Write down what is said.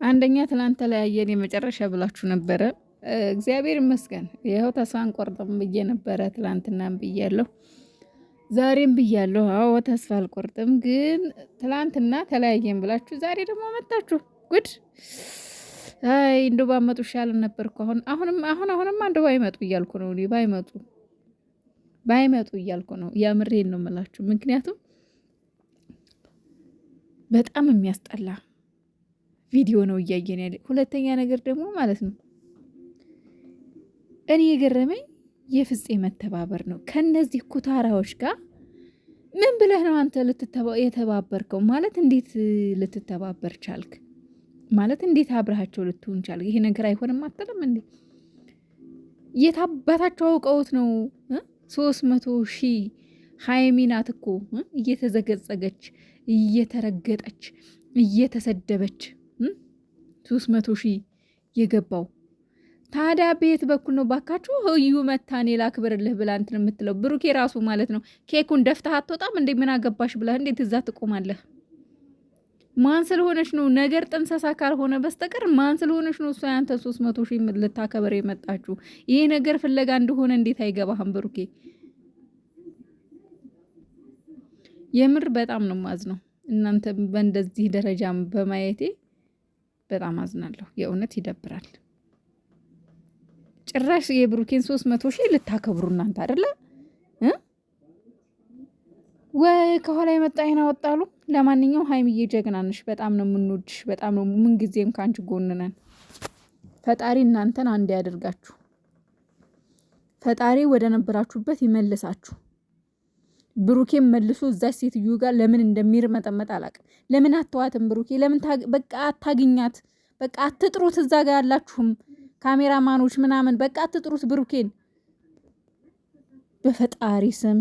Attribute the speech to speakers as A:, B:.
A: አንደኛ ትላንት ተለያየን የመጨረሻ ብላችሁ ነበረ። እግዚአብሔር ይመስገን ይኸው ተስፋ አንቆርጥም ብዬ ነበረ። ትላንትናም ብያለሁ፣ ዛሬም ብያለሁ። አዎ ተስፋ አልቆርጥም። ግን ትላንትና ተለያየን ብላችሁ ዛሬ ደግሞ መጣችሁ። ጉድ! አይ እንደው ባመጡ ይሻልን ነበር እኮ። አሁንማ እንደው ባይመጡ እያልኩ ነው እኔ። ባይመጡ እያልኩ ነው። ያምሬን ነው የምላችሁ። ምክንያቱም በጣም የሚያስጠላ ቪዲዮ ነው እያየን ያለ። ሁለተኛ ነገር ደግሞ ማለት ነው እኔ የገረመኝ የፍፄ መተባበር ነው ከነዚህ ኩታራዎች ጋር። ምን ብለህ ነው አንተ የተባበርከው? ማለት እንዴት ልትተባበር ቻልክ? ማለት እንዴት አብረሃቸው ልትሆን ቻልክ? ይሄ ነገር አይሆንም አትልም እንዴ? የታባታቸው አውቀውት ነው 300,000 ሀይሚ ናት እኮ እየተዘገጸገች እየተረገጠች እየተሰደበች 300,000 የገባው። ታዲያ ቤት በኩል ነው ባካችሁ እዩ መታኔ ላክብርልህ ብላ እንትን የምትለው ብሩኬ ራሱ ማለት ነው። ኬኩን ደፍተህ አትወጣም እንዴ? ምን አገባሽ ብለህ እንዴት እዛ ትቆማለህ? ማን ስለሆነች ነው? ነገር ጥንሰሳ ካልሆነ በስተቀር ማን ስለሆነች ነው እሷ ያንተ 300,000 ልታከበር የመጣችሁ? ይሄ ነገር ፍለጋ እንደሆነ እንዴት አይገባህም ብሩኬ? የምር በጣም ነው ማዝነው። እናንተ በእንደዚህ ደረጃ በማየቴ በጣም አዝናለሁ። የእውነት ይደብራል። ጭራሽ የብሩኬን 300,000 ልታከብሩ እናንተ አይደለ ወይ? ከኋላ የመጣ አይና ወጣሉ። ለማንኛውም ሀይሚዬ ጀግና ነሽ። በጣም ነው የምንወድሽ። በጣም ነው ምንጊዜም ካንቺ ጎን ነን። ፈጣሪ እናንተን አንድ ያደርጋችሁ። ፈጣሪ ወደ ነበራችሁበት ይመልሳችሁ። ብሩኬን መልሶ እዛች ሴትዮ ጋር ለምን እንደሚርመጠመጥ አላውቅም። ለምን አተዋትም? ብሩኬ ለምን በቃ አታግኛት? በቃ አትጥሩት። እዛ ጋር ያላችሁም ካሜራማኖች ምናምን በቃ አትጥሩት ብሩኬን በፈጣሪ ስም።